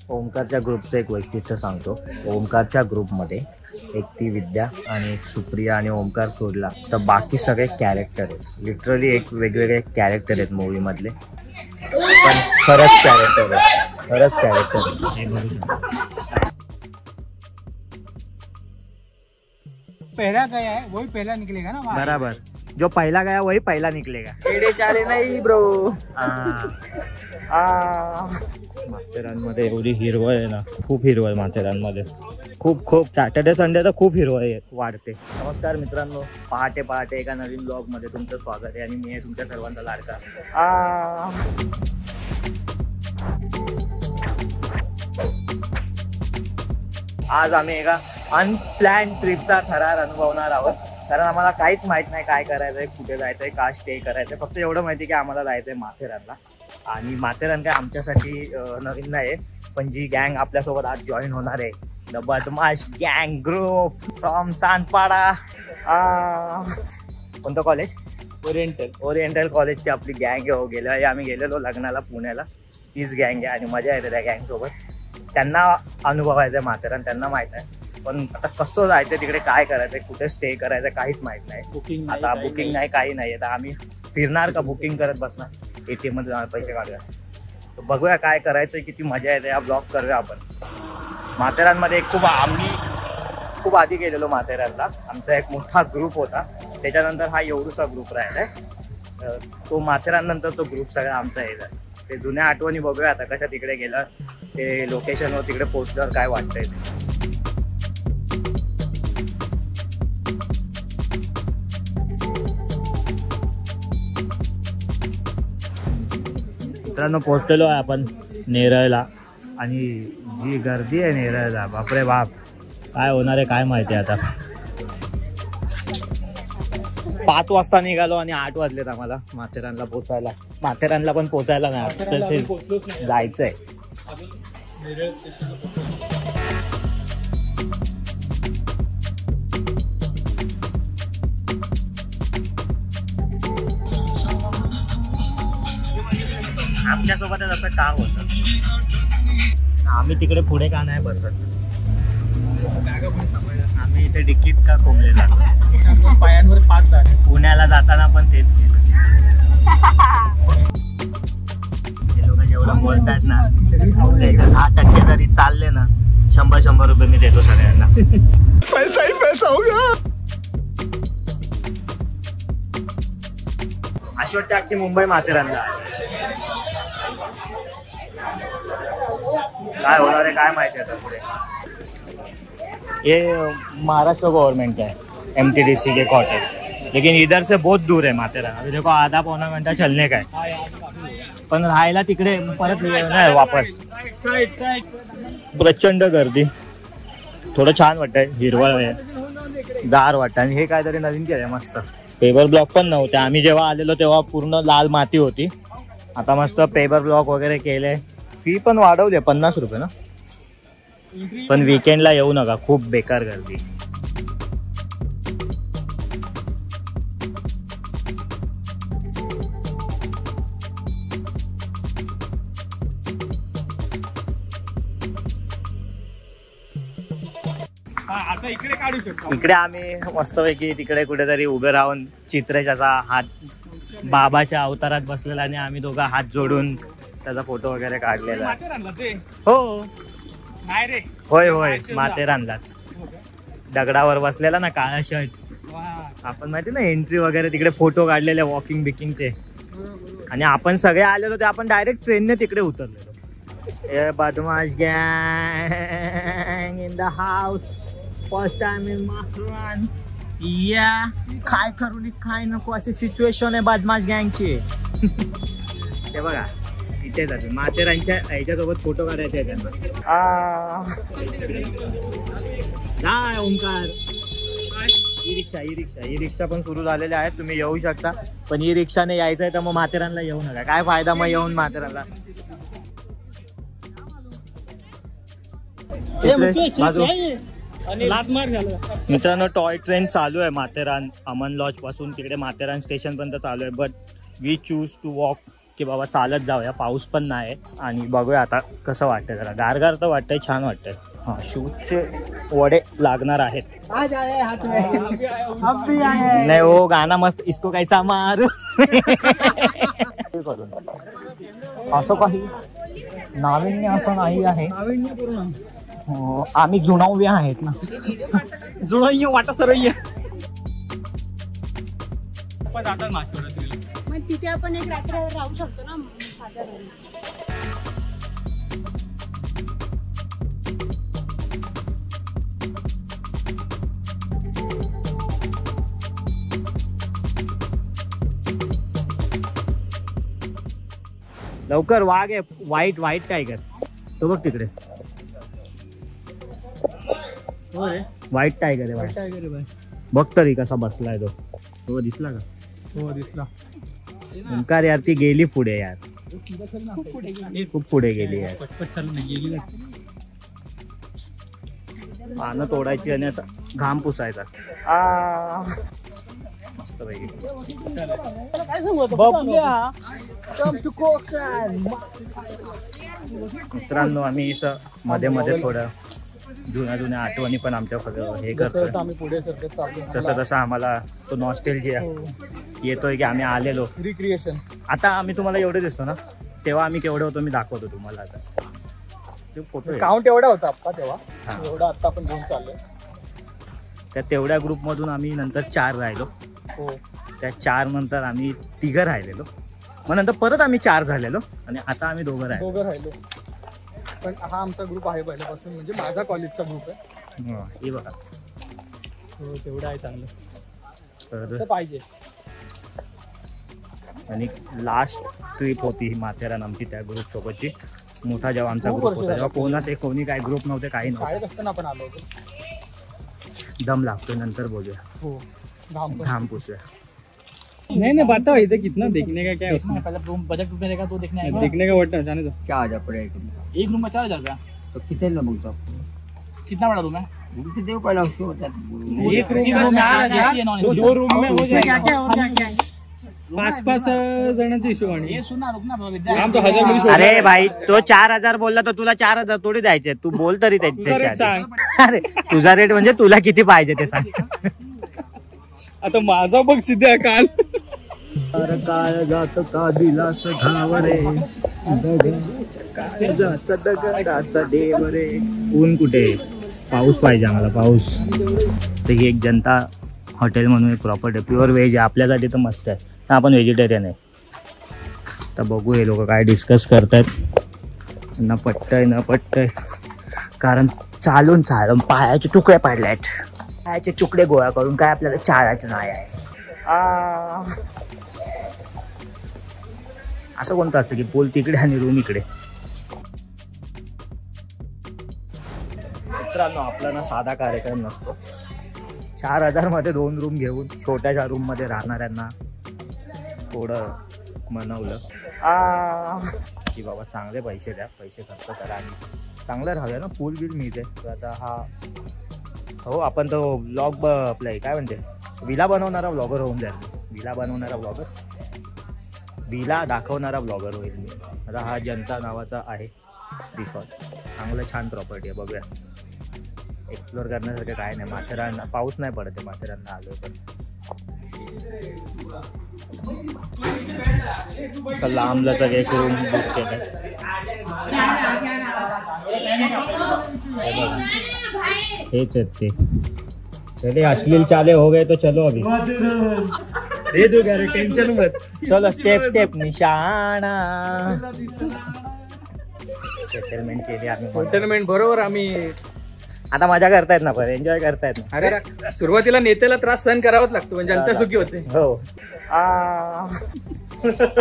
ओमकारच्या ग्रुपचं एक वैशिष्ट्य सांगतो. ओमकारच्या ग्रुपमध्ये एक ती विद्या आणि एक सुप्रिया आणि ओमकार सोडला तर बाकी सगळे कॅरेक्टर आहेत. लिटरली एक वेगवेगळे कॅरेक्टर आहेत मूवीमधले, पण खरंच कॅरेक्टर आहे, खरंच कॅरेक्टर आहे. हे बघू शकतो. पहला गया है वही पहला निकलेगा ना. बराबर, जो पहला गया वही पहला निकलेगा. एडे चाले नाही ब्रो. माथेरानमध्ये एवढी हिरवळ आहे ना, खूप हिरवळ माथेरानमध्ये, खूप खूप. सॅटर्डे संडे तर खूप हिरवळ वाढते. नमस्कार मित्रांनो, पहाटे पहाटे एका नवीन ब्लॉग मध्ये तुमचं स्वागत आहे आणि मी आहे तुमच्या सर्वांचा लाडका. आज आम्ही एका अनप्लॅन ट्रिपचा थरार अनुभवणार आहोत, कारण आम्हाला काहीच माहित नाही काय करायचंय, कुठे जायचंय, का स्टे करायचंय. फक्त एवढं माहिती की आम्हाला जायचंय माथेरानला. आणि माथेरान काय आमच्यासाठी नवीन नाही, पण जी गँग आपल्यासोबत आज जॉईन होणार आहे, द बदमाश गँग ग्रुप फ्रॉम सांतपाडा. कोणतं कॉलेज? ओरिएंटल कॉलेजची आपली गँग हो. गेल्या आम्ही गेलेलो लग्नाला पुण्याला, तीच गँग आहे आणि मजा येते त्या गँग सोबत. त्यांना अनुभवायचं आहे माथेरान, त्यांना माहित आहे, पण आता कसं जायचं तिकडे, काय करायचंय, कुठे स्टे करायचं काहीच माहित नाही. आता बुकिंग नाही, काही नाही. आता आम्ही फिरणार का बुकिंग करत बसणार, ATM मध्ये जाणार पैसे काढूया. तर बघूया काय करायचंय, किती मजा येते, या ब्लॉग करूया आपण. माथेरानमध्ये आम्ही खूप आधी गेलेलो माथेरानला. आमचा एक मोठा ग्रुप होता, त्याच्यानंतर हा एवढूसा ग्रुप राहिलाय. तो माथेरान नंतर तो ग्रुप सगळा आमचा आहे. ते जुन्या आठवणी बघूया आता कशा तिकडे गेलं, ते लोकेशनवर तिकडे पोहोचल्यावर काय वाटतंय ते. मित्रांनो, पोहोचलेलो आहे आपण नेरळला आणि जी गर्दी आहे नेरळला, बापरे बाप, काय होणार आहे काय माहिती. आता 5 वाजता निघालो आणि 8 वाजलेत आम्हाला माथेरानला पोचायला. माथेरानला पण पोचायला नाही, जायचंय. आमच्यासोबतच असं का होतं, आम्ही तिकडे पुढे का नाही बसत, आम्ही इथे डिक्कीत का कोंबले जातो. पायांवर 5 दाणे. पुण्याला जाताना पण तेच केलं. ते लोक जेवढं बोलतात ना, त्याच्यात 10% जरी चालले ना, 100 रुपये मी देतो सगळ्यांना. पैसा ही पैसा होगा. अशी वाटते अख्खी मुंबई माथेरानला. काय होणार आहे काय माहिती आता पुढे. ये महाराष्ट्र गवर्नमेंट है, MTDC के कॉटेज, लेकिन इधर से बहुत दूर है माथेरान. अभी देखो आधा पौना घंटा चलने का है, पण राहायला तिकडे परत नाही वापस. प्रचंड गर्दी. थोडं छान वाटतंय, हिरवळ आहे, गार वाटतं. आणि हे काहीतरी नवीन केलंय मस्त. पेवर ब्लॉक पण नव्हते आम्ही जेव्हा आलेलो तेव्हा, पूर्ण लाल माती होती. आता मस्त पेवर ब्लॉक वगैरे केले. फी पण वाढवली 50 रुपये ना, पण वीकेंडला येऊ नका, खूप बेकार गर्दी. आता इकडे काढू शकतो. इकडे आम्ही मस्तपैकी तिकडे कुठेतरी उभे राहून चित्रेशाचा हात बाबाच्या अवतारात बसलेला आणि आम्ही दोघं हात जोडून त्याचा फोटो वगैरे काढलेला. हो नाही रे, होय होय, माथेरानलाच. दगडावर बसलेला ना, काळा शर्ट. आपण माहिती ना एंट्री वगैरे तिकडे फोटो काढलेले वॉकिंग बिकिंगचे. आणि आपण सगळे आलेलो ते आपण डायरेक्ट ट्रेनने तिकडे उतरलेलो. ए बदमाश गँग in the house, first time in Matheran. या काय करू काय नको अशी सिच्युएशन आहे बदमाश गँगची. ते बघा इथे जाते माथेरानच्या ह्याच्यासोबत फोटो काढायचे आहे त्यांना. काय ओंकार, ई रिक्षा पण सुरू झालेले आहेत, तुम्ही येऊ शकता. पण ई रिक्षाने यायचं आहे तर मग माथेरानला येऊ नका. काय फायदा मग येऊन माथेरानला. मित्रांनो, टॉय ट्रेन चालू आहे माथेरान अमन लॉज पासून तिकडे माथेरान स्टेशन पर्यंत चालू आहे. But we choose to walk की बाबा चालत जाऊया, पाऊस पण नाही आणि बघूया आता कसं वाटतंय. जरा गारगार तर वाटतंय, छान वाटतंय. हा शूजचे वडे लागणार आहेत. नाही हो, गाणं मस्त, इसको कैसा मार. असं काही नाविन्य असं नाही आहे. आम्ही जुनाव्या आहेत ना, जुळय वाटा सरय. मग तिथे आपण एक रात्र राहू शकतो ना माझ्या घरी. लवकर वाघ आहे, व्हाईट व्हाईट टायगर तो बघ तिकडे. व्हाईट टायगर आहे, बघ तरी कसा बसलाय तो. तो दिसला का? हो दिसला. ओंकार यार ती गेली पुढे यार, खूप पुढे गेली यार. पानं तोडायची आणि असं घाम पुसायचा. मस्त पैकी. मित्रांनो आम्ही मध्ये मध्ये थोडं जुन्या आठवणी पण आमच्या हे करतो. तसं तसं आम्हाला तो नॉस्टेल्जिया येतोय की आम्ही आलेलो. रिक्रिएशन. आता आम्ही तुम्हाला एवढे दिसतो ना, तेव्हा आम्ही केवढे होतो मी दाखवतो तुम्हाला. आता ते फोटो काउंट एवढा होता आप्पा तेव्हा, एवढा आता आपण घेऊन चाललोय. त्या तेवढ्या ग्रुप मधून आम्ही नंतर 4 राहिलो. हो. त्या 4 नंतर आम्ही 3 राहिलेलो. मग नंतर परत आम्ही 4 झालेलो आणि आता आम्ही 2 राहिलो. पण हा आमचा ग्रुप आहे पहिल्यापासून, म्हणजे माझा कॉलेजचा ग्रुप आहे. हे बघा. हो तेवढं आहे चांगलं. तर पाहिजे. आणि लास्ट ट्रिप होती ही माथेरान आमची त्या ग्रुप सोबतची. मोठा जेव्हा आमचा ग्रुप होता तेव्हा कोणी काय ग्रुप नव्हते, काही नव्हते. शाळेत असताना आपण आलो होतो. दम लागतोय, नंतर बोलूया. हो घाम पुसूया. नहीं बताओ इधर कितना देखने का क्या है उसमें? पहले रूम बजट में रहेगा तो देखने आएगा। देखने का वोट जाने दो। 4000 पड़ेगा। एक रूम का 4000 रुपया। तो कितने लोग तो कितना बड़ा रूम है? तो देखो पहले उसको बता। एक रूम का 4000, 2 रूम में हो जाएगा। क्या और क्या 5-5 जणांच्या हिशोबाने. हे सुना रुक ना विद्या. हम तो 1000 मध्ये शोध. अरे भाई तो 4000 बोलला तर तुला 4000 थोडी द्यायचे. तू बोल तरी त्याच्या. अरे तुझा रेट म्हणजे तुला किती पाहिजे ते सांग. आता माझा बघ सिद्ध्या काल. काय जात का दिलास घावरे, काय जात दगडाचा देवरे. ऊन कुठे, पाऊस पाहिजे आम्हाला, पाऊस. तर ही एक जनता हॉटेल म्हणून एक प्रॉपर्टी प्युअर व्हेज आहे. आपल्यासाठी तर मस्त आहे, आपण व्हेजिटेरियन आहे. तर बघू हे लोक काय डिस्कस करतायत. ना पटतंय न पटतंय, कारण चालून पायाचे तुकडे पडलेत. पायाचे तुकडे गोळा करून काय आपल्याला चालायचं नाही आहे. असं कोणतं असतं की पूल तिकडे आणि रूम इकडे. मित्रांनो आपला ना साधा कार्यक्रम नसतो. 4000 मध्ये 2 रूम घेऊन छोट्याशा रूम मध्ये राहणाऱ्यांना थोडं मनवलं की बाबा चांगले पैसे द्या, पैसे खर्च करा आणि चांगलं राहूया ना. पूल बिल मिळते. तर आता हा हो आपण तो ब्लॉग आपलं काय म्हणते विला बनवणारा ब्लॉगर होऊन जाईल. विला बनवणारा ब्लॉगर, विला दाखवणारा ब्लॉगर होईल मी. आता हा जनता नावाचा आहे रिसॉर्ट. चांगलं छान प्रॉपर्टी आहे. बघूया, एक्सप्लोअर करण्यासारखं काय नाही. माथेरान पाऊस नाही पडत आहे माथेरानला आलो तर. लांबलाचा एक रूम बुक केलाय. हेच आहेत ते. चले अश्लील चाले हो गए तो चलो अभी दे दो यार, टेंशन मत. चलो स्टेप निशाणा. सेटलमेंट केली आम्ही. सेटलमेंट बरोबर. आम्ही आता मजा करतायत ना, पण एन्जॉय करतायत ना. अरे सुरुवातीला नेत्याला त्रास सहन करावाच लागतो, म्हणजे जनता सुखी होते. हो.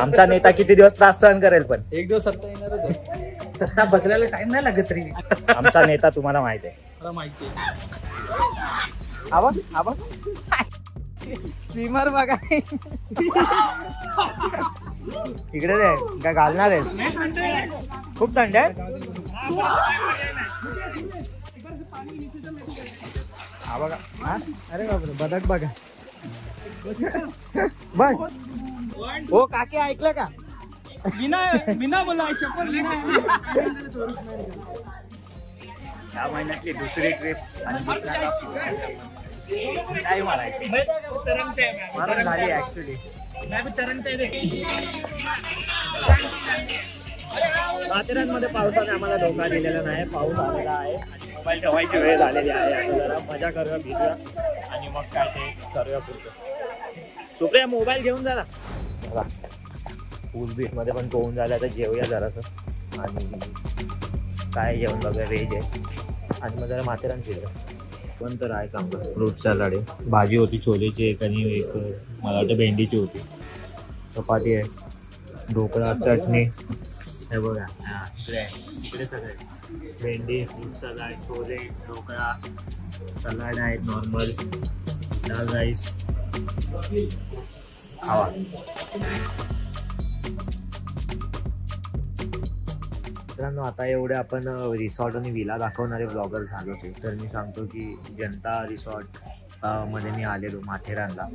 आमचा नेता किती दिवस त्रास सहन करेल, पण एक दिवस सत्ता येणारच आहे. सत्ता बदलायला टाइम नाही लागत रे. आमचा नेता तुम्हाला माहिती आहे. मला माहिती आहे. स्विमर बघा इकडे रे. काय घालणार आहेस? खूप थंड आहे. हा बघा. अरे बापरे, बदक बघा. बस हो काकी ऐकलं का? बिना बोला शपथ या महिन्यातली दुसरी ट्रिप आणि नाही मारायची मरण झाली ऍक्च्युली. माथेरानमध्ये पावसाने आम्हाला धोका दिलेला नाही. पाऊस आलेला आहे आणि मोबाईल ठेवायची वेळ झालेली आहे. आता जरा मजा करूया, भिजूया आणि मग काय ते करूया पुढचं. सुप्रिया मोबाईल घेऊन जा ना. पूल बीच मध्ये पण पोहून झालं. आता जेवूया जरासं आणि काय जेवण बघूया. व्हेज आहे आणि मग जरा माथेरान फिरूया. पण तर आहे चांगलं. फ्रूट सॅलड आहे, भाजी होती छोलेची एक आणि एक मला वाटतं भेंडीची होती, चपाती आहे, ढोकळा, चटणी. हे बघा इकडे सगळे भेंडी, fruit salad, chole, dhokla, salad आहे नॉर्मल, दाल राईस. खावा. मित्रांनो आता एवढे आपण रिसॉर्ट आणि विला दाखवणारे ब्लॉगर झालो होते. तर मी सांगतो की जनता रिसॉर्ट मध्ये मी आलेलो माथेरानला.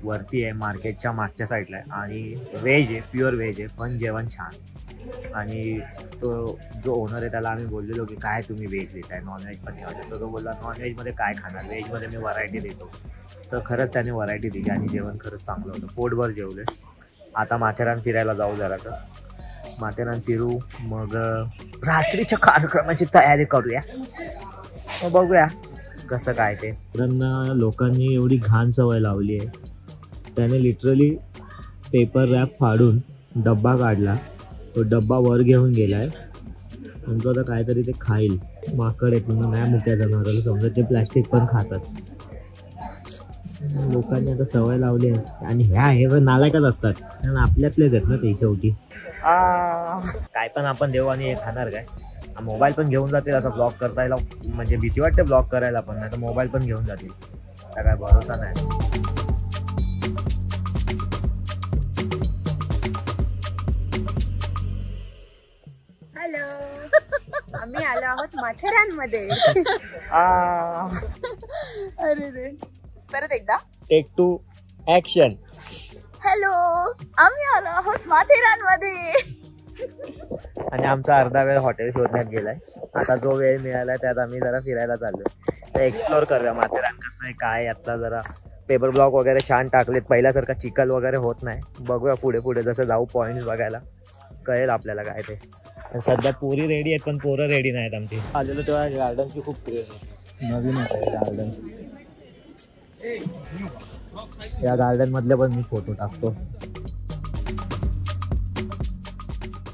वरती आहे, मार्केटच्या मागच्या साईडला आहे आणि व्हेज आहे, प्युअर व्हेज आहे, पण जेवण छान. आणि तो जो ओनर आहे त्याला आम्ही बोललेलो की काय तुम्ही व्हेज देताय, नॉनव्हेज पण ठेवायचं. तर तो बोलला नॉनव्हेजमध्ये काय खाणार, व्हेजमध्ये मी व्हरायटी देतो. तर खरंच त्याने व्हरायटी दिली आणि जेवण खरंच चांगलं होतं. पोटभर जेवले. आता माथेरान फिरायला जाऊ जरा. तर माथेरान फिरू, मग रात्रीच्या कार्यक्रमाची तयारी करूया. मग बघूया कसं काय ते. लोकांनी एवढी घाण सवय लावली आहे. त्याने लिटरली पेपर रॅप फाडून डब्बा काढला. तो डब्बा वर घेऊन गेलाय आणि तो आता काहीतरी ते खाईल. माकड आहेत म्हणून नाही मुक्या जनावराला समजा ते प्लॅस्टिक पण खातात. लोकांनी आता सवय लावली आहे आणि हे नालायकच असतात कारण आपल्यातलेच आहेत ना ते शेवटी. काय पण आपण देऊ आणि हे खाणार काय. मोबाईल पण घेऊन जातील असं ब्लॉग करतायला म्हणजे भीती वाटते ब्लॉग करायला पण. नाही तर मोबाईल पण घेऊन जातील, त्या काय भरोसा नाही. हॅलो, आम्ही आलो आहोत माथेरानमध्ये. अरे रे, परत एकदा टेक 2 ऍक्शन. हॅलो, आम्ही आलो आहोत माथेरानमध्ये. आणि आमचा अर्धा वेळ हॉटेल शोधण्यात गेलाय. आता जो वेळ मिळालाय त्यात आम्ही जरा फिरायला चाललोय. तर एक्सप्लोर करूया माथेरान कसं आहे काय. आता जरा पेपर ब्लॉक वगैरे छान टाकलेत. पहिल्यासारखा चिखल वगैरे होत नाही. बघूया पुढे पुढे जसं जाऊ पॉईंट्स बघायला कळेल आपल्याला काय ते. सध्या पोरी रेडी आहेत पण पोरं रेडी नाहीत आमची. आलेलो तेव्हा गार्डनची खूप क्रेज आहे. नवीन आहे गार्डन. या गार्डन मधले पण मी फोटो टाकतो.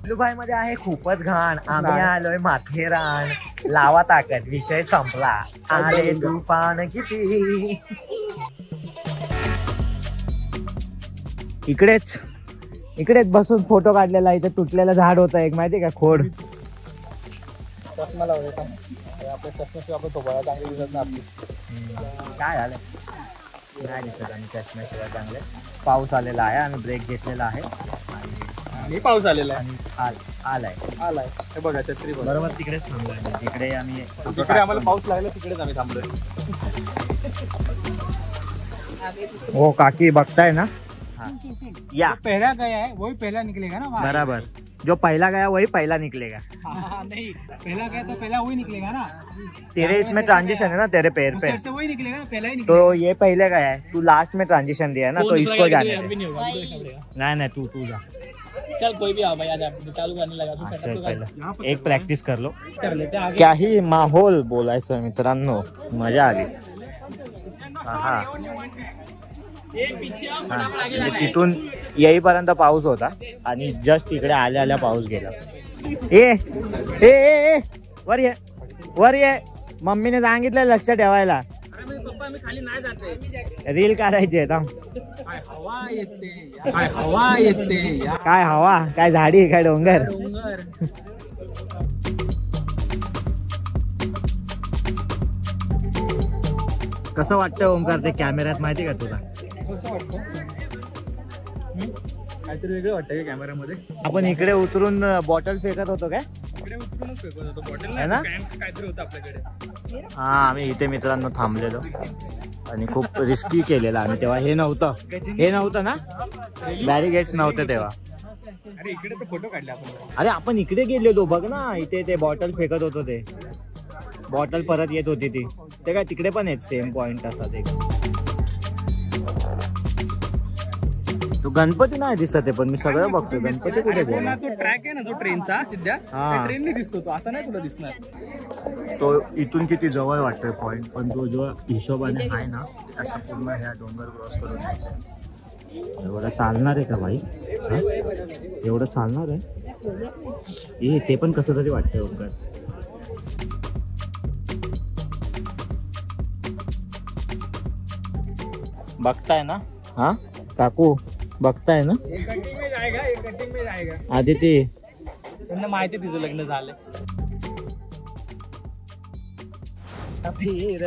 दुबई मध्ये आहे खूपच घाण. आम्ही आलोय माथेरान. लावा ताकद, विषय संपला. आले तुफान किती. इकडेच बसून फोटो काढलेला. इथे तुटलेलं झाड होतं एक, माहिती का, खोड. चष्मा लावले का आपल्या चष्म्याशिवाय आपण थोबाडा चांगली दिसत ना आपली. काय झालं नाही दिसत आणि चष्म्याशिवाय चांगले. पाऊस आलेला आहे. आम्ही ब्रेक घेतलेला आहे आणि पाऊस आलेला आहे आलाय. हे बघा छत्री बरोबर तिकडेच थांबलोय. तिकडे आम्ही जिकडे आम्हाला पाऊस लागला तिकडेच आम्ही थांबलोय. हो काकी बघताय ना. या पहला गया है वही पहला निकलेगा ना. बराबर. जो पहला गया वही पहला निकलेगा. नहीं, पहला गया तो पहला वही निकलेगा ना. तेरे इसमें ट्रांजिशन है ना, तेरे पैर पे. से वही निकलेगा ना, पहला ही निकलेगा. तो ये पहले गया है, तू लास्ट में ट्रांजिशन दिया है ना, तो इसको जाने दे. नहीं होगा, हमको देखना पड़ेगा. नहीं तू जा. चल कोई भी आओ भाई, आज आप चालू करने लगा तू अच्छा, सेटअप तो पहिला एक प्रॅक्टिस कर लो. कर लेते हैं आगे. काही माहोल बोलायचं मित्रांनो. मजा आली. हा तिथून येईपर्यंत पाऊस होता आणि जस्ट इकडे आल्या आल्या पाऊस गेला. ए वर ये मम्मीने सांगितलं लक्ष ठेवायला. पप्पा मी खाली नाही जाते. रील काढायची आहे. हवा येते. काय हवा, काय झाडी, काय डोंगर. कसं वाटतं ओमकार ते कॅमेऱ्यात, माहिती का तुला? कसं वाटतं? काहीतरी वेगळं वाटतं का कॅमेरामध्ये? आपण इकडे उतरून बॉटल फेकत होतो काय? इकडे उतरूनच फेकत होतो बॉटल आहे ना? काहीतरी होतं आपल्याकडे. हा आम्ही इथे मित्रांनो थांबलेलो आणि खूप रिस्की केलेलं आम्ही तेव्हा. हे नव्हतं ना, बॅरिगेट्स नव्हते तेव्हा. अरे इकडे तर फोटो काढले आपण. अरे आपण इकडे गेलेलो बघ ना, इथे ते बॉटल फेकत होतो, ते बॉटल परत येत होती ती, ते काय तिकडे पण आहेत सेम पॉइंट असतात. एक तो गणपती नाही दिसत आहे, पण मी सगळं बघतोय गणपती कुठे गेला. तो ट्रॅक आहे ना जो ट्रेनचा सिद्ध्या, ट्रेनने दिसतो तो, असा नाही तुला दिसणार. तो इथून किती जवळ वाटतोय पॉइंट, पण तो जो हिशोबाने आहे ना असं पूर्ण ह्या डोंगर क्रॉस करून यायचं. एवढं चालणार आहे का भाई? एवढं चालणार आहे? ते पण कसं तरी वाटतंय ओंकार. बघताय ना? हा काकू बघताय ना? आदिती त्यांना माहिती तिचं लग्न झालंय.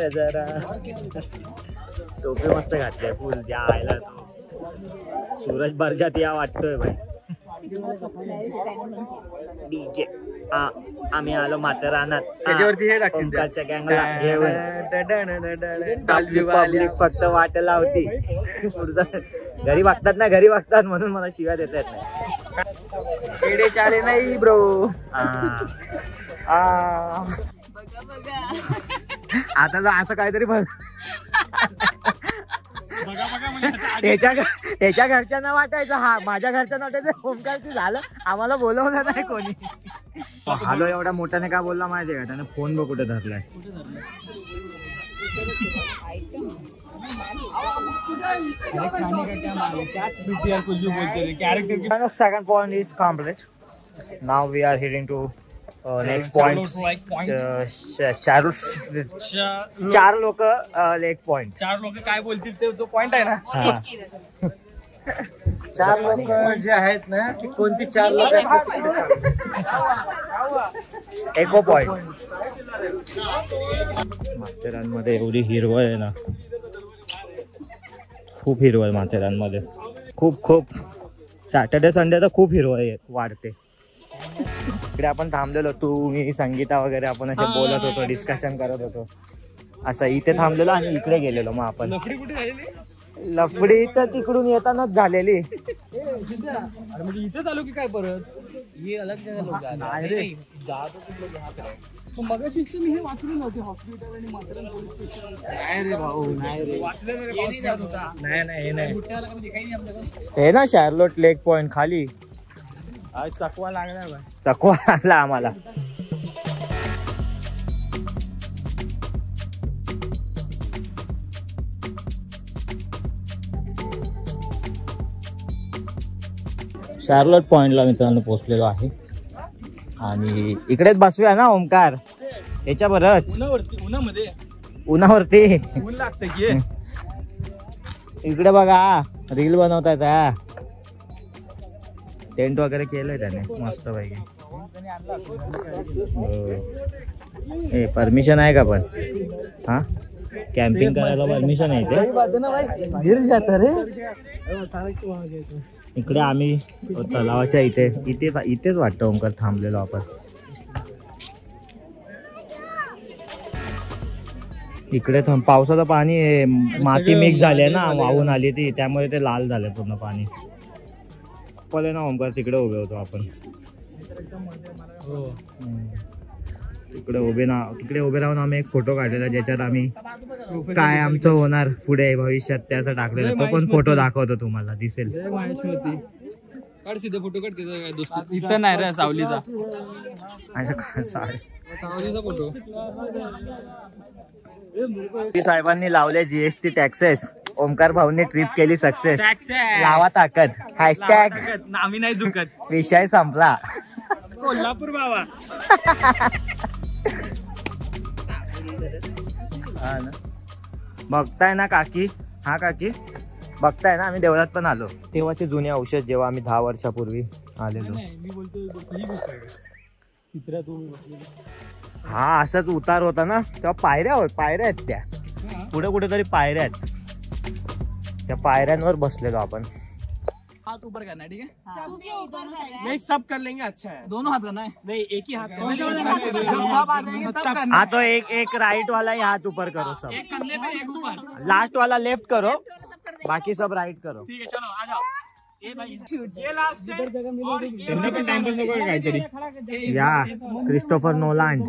जरा टोपी मस्त घातली फुल द्या आयला. तो सूरज बर्जात या वाटतोय भाई. डीजे आम्ही आलो माथेरानात, त्याच्यावरती हे टाकशील त्या. ओंकारच्या गँगला घेऊन पब्लिक फक्त वाट लावती. घरी बघतात ना, घरी बघतात म्हणून मला शिव्या देता येत नाही. पेढे चाले नाही ब्रो. आता जर असं काहीतरी त्याच्या घरच्यांना वाटायचं, हा माझ्या घरच्यांना वाटायचं ओंकारची झालं, आम्हाला बोलवलं नाही कोणी. हॅलो एवढा मोठ्याने का बोलला माहितीये का? त्याने फोन बघ कुठे धरलाय. Second point is complete. Now we are heading to next point. चार लोक लेक पॉइंट. चार लोक काय बोलतील ते जो पॉइंट आहे ना. चार लोक जे आहेत ना, ती कोणती चार लोक आहेत? एको पॉइंट. माथेरानमध्ये एवढी हिरवळ आहे ना, खूप हिरवळ माथेरानमध्ये, खूप खूप. सॅटर्डे संडे तर खूप हिरवळ वाढते. इकडे आपण थांबलेलो, तू मी संगीता वगैरे आपण असे बोलत होतो, डिस्कशन करत होतो असं. इथे थांबलेलो आणि इकडे गेलेलो. मग आपण लफडी कुठे झालेली? लफडी तर तिकडून येतानाच झालेली. म्हणजे इथेच आलो की काय परत? हे अलग जगह नाही रे. मगाशी मी हे वाचलं नव्हते, हॉस्पिटल आणि माथेरान पोलीस स्टेशन. नाही रे भाऊ, नाही रे वाचलं नाही. नाही नाही हे ना शार्लोट लेक पॉइंट खाली. आज चकवा लागला भाई. चकवा लागला आम्हाला. शार्लोट पॉइंटला मित्रांनो पोहोचलेलो आहे आणि इकडेच बसूया ना ओंकार, याच्या बरंच उन्हामध्ये उन्हावरती ऊन लागतं की. इकडे बघा रील बनवतायत. टेंट वगैरे केलंय त्याने मस्त पैकी. परमिशन आहे का पण? हा कॅम्पिंग करायला परमिशन आहे ते. इकडे आम्ही तलावाच्या इथेच वाटतं ओंकार थांबलेलो आपण. इकडे पावसाचं पाणी माती मिक्स झाली ना, वाहून आली ती, त्यामुळे ते लाल झाले पूर्ण पाणी. पहिले ना ओंकार तिकडे उभे होतो आपण. तिकडे उभे राहून आम्ही एक फोटो काढलेला, ज्याच्यात आम्ही काय आमचं होणार पुढे भविष्यात ते असं टाकलेलं. तो पण फोटो दाखवतो तुम्हाला, दिसेल. फोटो काढ. इथं नाही रे, सावलीचा फोटो. साहेबांनी लावले जीएसटी टॅक्सेस. ओंकार भाऊंनी ट्रिप केली सक्सेस. लावा ताकद. हॅशटॅग आम्ही नाही झुकत. विषय संपला. कोल्हापूर बाबा. हा ना, बघताय ना काकी. हा काकी बघताय ना, आम्ही देवळात पण आलो. तेव्हाचे जुने औषध जेव्हा आम्ही 10 वर्षापूर्वी आलेलो. मी बोलतो चित्रात. हा असाच उतार होता ना, तेव्हा पायऱ्या आहेत त्या पुढे कुठेतरी पायऱ्या आहेत. त्या पायऱ्यांवर बसलेलो आपण. हाथ ऊपर करना है, ठीक है? तू क्यों ऊपर कर रहा है? नहीं सब कर लेंगे, अच्छा है. दोनों हाथ करना है. नहीं एक ही हाथ सब आ जाएंगे तब करना हाँ तो एक राइट वाला ही हाथ ऊपर करो सब. है. एक कंधे पे एक ऊपर. लास्ट वाला लेफ्ट करो, बाकी सब राइट करो. ठीक है चलो आ जाओ. या क्रिस्टोफर नोलान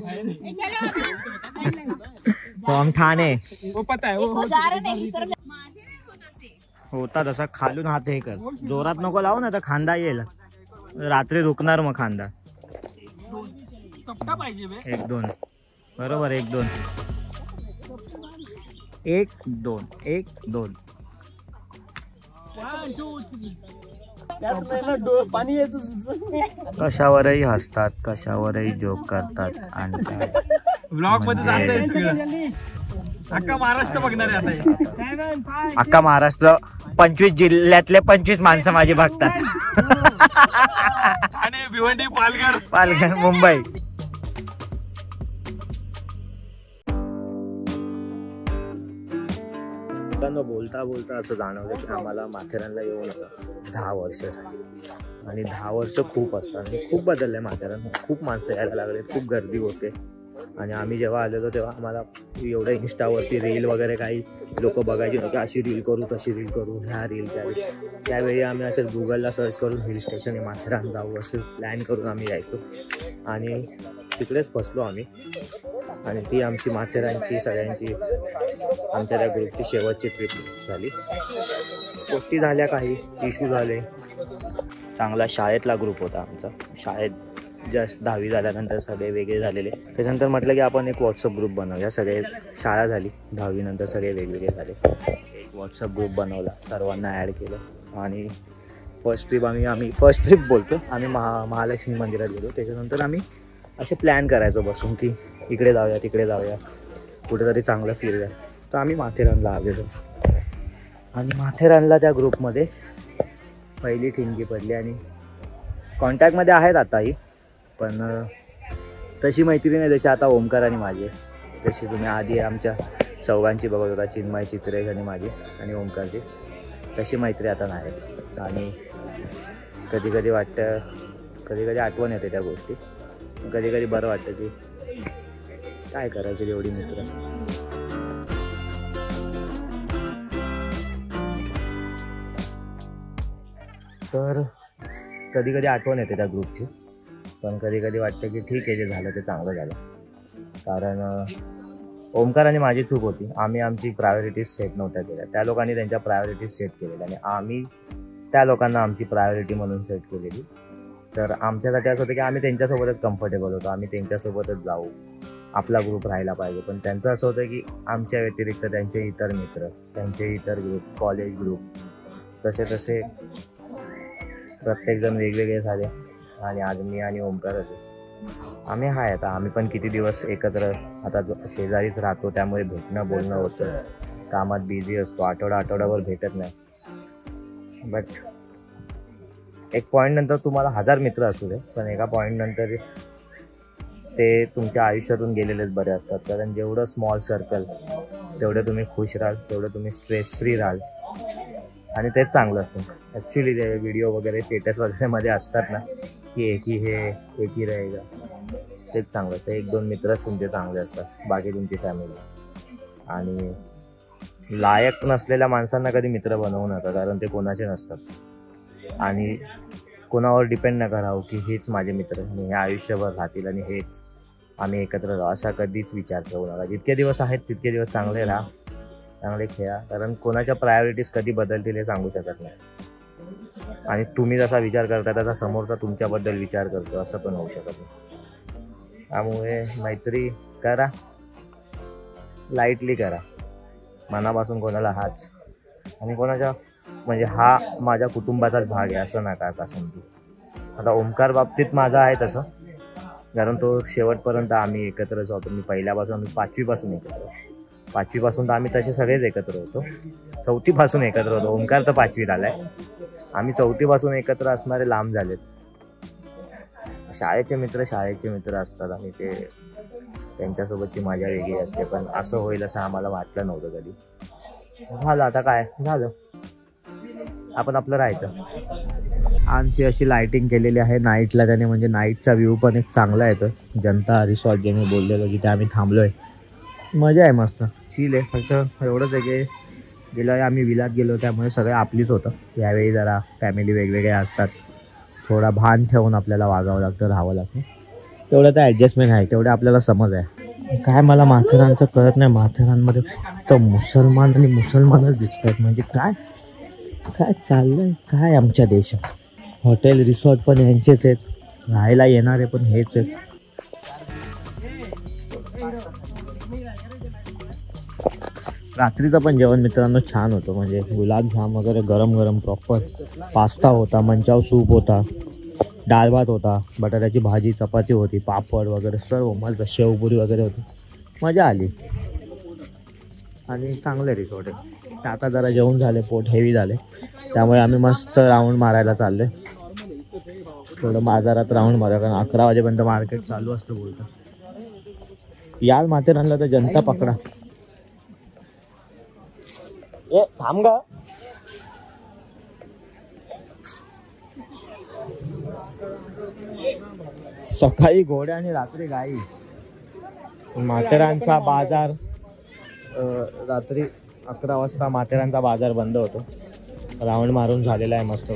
फ्रॉम ठाणे होता तसा खालून हात हे कर, जोरात नको लावू ना तर खांदा येईल, रात्री रुकणार मग खांदा. 1-2 बरोबर 1-2 1-2 1-2. कशावरही हसतात, कशावरही जोक करतात आणि काय ब्लॉग मध्ये जातंय सगळं. अख्खा महाराष्ट्र बघणार आहे आता. अख्खा महाराष्ट्र 25 जिल्ह्यातले 25 माणसं माझी बघतात. आणि भिवंडी, पालघर, मुंबई. बोलता बोलता असं जाणवलं की आम्हाला माथेरानला येऊन 10 वर्ष झाली आणि 10 वर्ष खूप असतात आणि खूप बदललंय माथेरान. खूप माणसं यायला लागले, खूप गर्दी होते आणि आम्ही जेव्हा आलेलो तेव्हा आम्हाला एवढं इन्स्टावरती रील वगैरे काही लोक बघायची नव्हती. अशी रील करू, तशी रील करू, ह्या रील त्यावेळी आम्ही असं गुगलला सर्च करून हिल स्टेशन आहे माथेरान जाऊ असं प्लॅन करून आम्ही यायचो आणि तिकडेच फसलो आम्ही. आणि ती आमची माथेरानची सगळ्यांची आमच्या त्या ग्रुपची शेवटची ट्रिप झाली. गोष्टी झाल्या, काही इश्यू झाले. चांगला शाळेतला ग्रुप होता आमचा. शाळेत जस्ट 10वी झाल्यानंतर सगळे वेगळे झालेले. त्याच्यानंतर म्हटलं की आपण एक व्हॉट्सअप ग्रुप बनवूया. सगळे शाळा झाली 10वी नंतर सगळे वेगवेगळे झाले. एक व्हॉट्सअप ग्रुप बनवला, सर्वांना ॲड केलं आणि फर्स्ट ट्रिप बोलतो आम्ही महालक्ष्मी मंदिरात गेलो. त्याच्यानंतर आम्ही असे प्लॅन करायचो बसून की इकडे जाऊया, तिकडे जाऊया, कुठेतरी चांगलं फिरूया. तर आम्ही माथेरानला आलेलो आणि माथेरानला त्या ग्रुपमध्ये पहिली ठिणगी पडली आणि कॉन्टॅक्टमध्ये आहेत आताही, पण तशी मैत्री नाही जशी आता ओमकार आणि माझी. जशी तुम्ही आधी आमच्या चौघांची बघत होता, चिन्मय, चित्रेश आणि माझी आणि ओमकारची, तशी मैत्री आता नाही. आणि कधी कधी वाटतं, कधी कधी आठवण येते त्या गोष्टी, कधी कधी बरं वाटतं की काय करायचे एवढी मित्र. तर कधी कधी आठवण येते त्या ग्रुपची, पण कधी कधी वाटतं की ठीक आहे, जे झालं ते चांगलं झालं. कारण ओमकार आणि माझी चूक होती. आम्ही आमची प्रायोरिटीज सेट नव्हत्या केल्या. त्या लोकांनी त्यांच्या प्रायोरिटीज सेट केलेल्या आणि आम्ही त्या लोकांना आमची प्रायोरिटी म्हणून सेट केलेली. तर आमच्यासाठी असं होतं की आम्ही त्यांच्यासोबतच कम्फर्टेबल होतो, आम्ही त्यांच्यासोबतच जाऊ, आपला ग्रुप राहायला पाहिजे. पण त्यांचं असं होतं की आमच्या व्यतिरिक्त त्यांचे इतर मित्र, त्यांचे इतर ग्रुप, कॉलेज ग्रुप, तसे प्रत्येकजण वेगवेगळे झाले आणि आज मी आणि ओमकार होते. आम्ही हाय आता, आम्ही पण किती दिवस एकत्र आता शेजारीच राहतो, त्यामुळे भेटणं बोलणं होतं. कामात बिझी असतो, आठवडाभर भेटत नाही. बट एक पॉईंट नंतर तुम्हाला 1000 मित्र असू दे, पण एका पॉईंट नंतर ते तुमच्या आयुष्यातून गेलेलेच बरे असतात. कारण जेवढं स्मॉल सर्कल तेवढं तुम्ही खुश राहाल, तेवढं तुम्ही स्ट्रेस फ्री राहाल आणि तेच चांगलं असतं. ॲक्च्युली ते व्हिडिओ वगैरे स्टेटस वगैरेमध्ये असतात ना की एक ही रहेगा, तेच चांगलं असतं. 1-2 मित्रच तुमचे चांगले असतात, बाकी तुमची फॅमिली. आणि लायक नसलेल्या माणसांना कधी मित्र बनवू नका, कारण ते कोणाचे नसतात. आणि कोणावर डिपेंड नका राहू की हेच माझे मित्र आणि हे आयुष्यभर राहतील आणि हेच आम्ही एकत्र राहू, असा कधीच विचार करू नका. जितके दिवस आहेत तितके दिवस चांगले राहा, चांगले खेळा, कारण कोणाच्या प्रायोरिटीज कधी बदलतील हे सांगू शकत नाही. आणि तुम्ही जसा विचार करता त्याचा समोरचा तुमच्याबद्दल विचार करतो असं पण होऊ शकत नाही. त्यामुळे मैत्री करा, लाईटली करा, मनापासून कोणाला हाच, आणि कोणाच्या म्हणजे हा माझ्या कुटुंबाचाच भाग आहे असं नका का समजू. आता ओमकार बाबतीत माझा आहे तसं, कारण तो शेवटपर्यंत आम्ही एकत्रच होतो. मी पहिल्यापासून, आम्ही 5वीपासून एकत्र, 5वीपासून तर आम्ही तसे सगळेच एकत्र होतो. 4थीपासून एकत्र होतो. ओमकार तर 5वीत आलाय. आम्ही 4थीपासून एकत्र असणारे लांब झालेत. शाळेचे मित्र असतात आणि ते त्यांच्यासोबतची मजा वेगळी असते. पण असं होईल असं आम्हाला वाटलं नव्हतं कधी. झालं, आता काय झालं, आपण आपलं राहायचं. आमची अशी लाईटिंग केलेली आहे नाईटला त्याने, म्हणजे नाईटचा व्ह्यू पण एक चांगला येतो. जनता रिसॉर्ट जे मी बोललेलो जिथे आम्ही थांबलोय, मजा आहे, मस्त चिल आहे. फक्त एवढंच आहे की गेल्या वेळी आम्ही विलात गेलो त्यामुळे सगळे आपलीच होतं. यावेळी जरा फॅमिली वेगवेगळे असतात, थोडा भान ठेवून आपल्याला वागावं लागतं, राहावं लागतं. तेवढं तर ॲडजस्टमेंट आहे, तेवढे आपल्याला समज आहे. काय मला माथेरानचं कळत नाही, माथेरानमध्ये फक्त मुसलमान आणि मुसलमानच दिसत आहेत. म्हणजे काय काय चाललंय काय आमच्या देशात. हॉटेल रिसॉर्ट पण यांचेच आहेत, राहायला येणारे पण हेच आहेत. रात्रीचं पण जेवण मित्रांनो छान होतं. म्हणजे गुलाबजाम वगैरे गरम गरम प्रॉपर, पास्ता होता, मंचाव सूप होता, डाळ भात होता, बटाट्याची भाजी, चपाती होती, पापड वगैरे सर्व मस्त, शेवपुरी वगैरे होती. मजा आली आणि चांगलं रिसॉर्ट आहे. आता जरा जेवण झाले, पोट हेवी झाले, त्यामुळे आम्ही मस्त राऊंड मारायला चालले. थोडं बाजारात राऊंड मारा, कारण 11 वाजेपर्यंत मार्केट चालू असतं बोलतं. याल माथेरानला तर जनता पकडा. ए थांब गा. सकाळी घोड्या आणि रात्री गाई. माथेरानचा बाजार रात्री 11 वाजता माथेरानचा बाजार बंद होतो. राऊंड मारून झालेला आहे मस्त.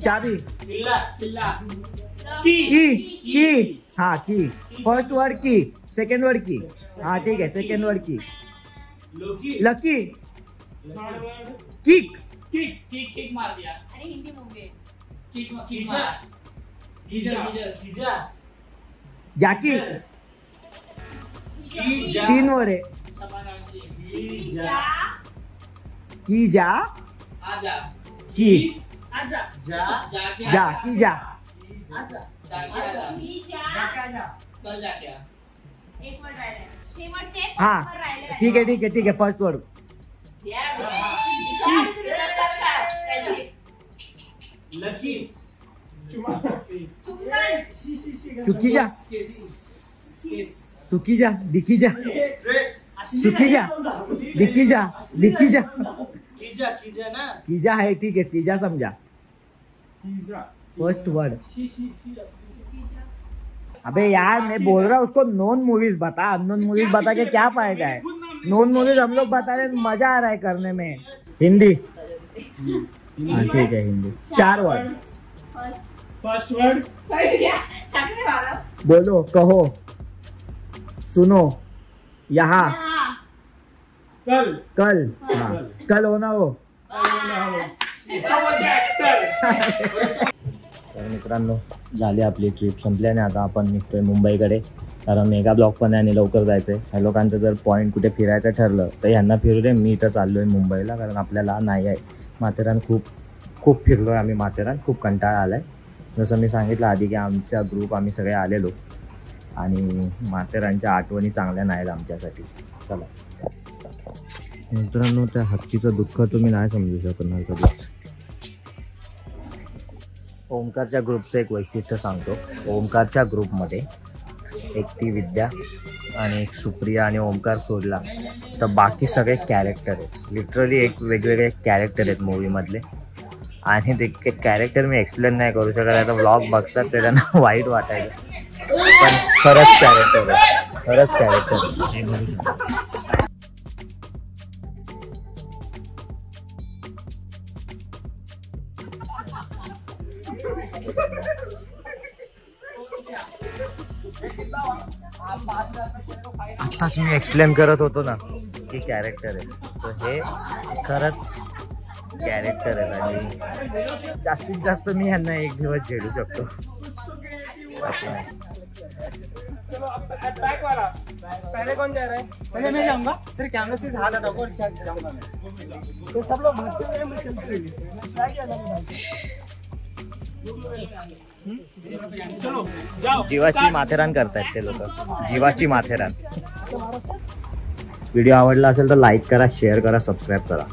चाबी की हा की फर्स्ट वर्ड की, सेकंड वर्ड की. हाँ ठीक है, सेकेंड वर्ड की. लकी किक किक मार दिया. आणि हिंदी मूवी किक मार. जाकी. 3 वर्ड है. की जा आजा की आजा जा जा की जा. कल जाके आ. एक वर्ड राहिला, शेवटचे हाँ पर राहिले. ठीक है ठीक है ठीक है. फर्स्ट वर्ड चुकी जा, सुखी जा, दिखी जा, सुखी जा, दिखी जा, दिखी जा. कीजा है ठीक है, कीजा समझा. First word. अबे यार मैं बोल रहा हूँ उसको नॉन मूवीज बता. अननोन मूवीज बता के क्या फायदा है. नॉन मूवीज हम लोग बता रहे, मजा आ रहा है करने में. हिंदी हाँ ठीक है, हिंदी. 4 वर्ड. फर्स्ट वर्ड टाकने वाला. बोलो, कहो, सुनो, यहाँ, कल कल. हाँ कल होना हो. तर मित्रांनो झाली आपली ट्रिप, संपल्याने आता आपण निघतोय मुंबईकडे. कारण मेगा ब्लॉक पण आहे आणि लवकर जायचं आहे. ह्या लोकांचं जर पॉईंट कुठे फिरायचं ठरलं तर ह्यांना फिरू दे. मी तर चाललो आहे मुंबईला, कारण आपल्याला नाही आहे. माथेरान खूप फिरलो आहे आम्ही. माथेरान खूप कंटाळा आला आहे. जसं मी सांगितलं आधी की आमचा ग्रुप आम्ही सगळे आलेलो आणि माथेरानच्या आठवणी चांगल्या नाहीत आमच्यासाठी. चला मित्रांनो, त्या हत्तीचं दुःख तुम्ही नाही समजू शकणार कधीच. ओमकारच्या ग्रुपचं एक वैशिष्ट्य सांगतो. ओमकारच्या ग्रुपमध्ये एक ती विद्या आणि एक सुप्रिया आणि ओमकार सोडला तर बाकी सगळे कॅरेक्टर आहेत. लिटरली एक वेगवेगळे कॅरेक्टर आहेत मूवीमधले. आणि ते कॅरेक्टर मी एक्सप्लेन नाही करू शकत. आता व्लॉग बघतात ते त्यांना वाईट वाटायचं, पण खरंच कॅरेक्टर आहे, खरंच कॅरेक्टर हे म्हणू शकतो. आताच मी एक्सप्लेन करत होतो ना की कॅरेक्टर आहे, तर हे खरंच कॅरेक्टर आहे. आणि जास्तीत जास्त मी ह्यांना एक दिवस झेडू शकतो. पहले कौन जा रहा है? पहले मैं जाऊंगा, फिर कैमरे से हाथ हटाऊंगा और जाऊंगा मैं. तो सब लोग भागते हुए मैं चलते हुए ट्राई किया था. चलो जाओ. जीवाची माथेरान करतायत ते लोक, जीवाची माथेरान. व्हिडिओ आवडला असेल तर लाईक करा, शेअर करा, सबस्क्राईब करा.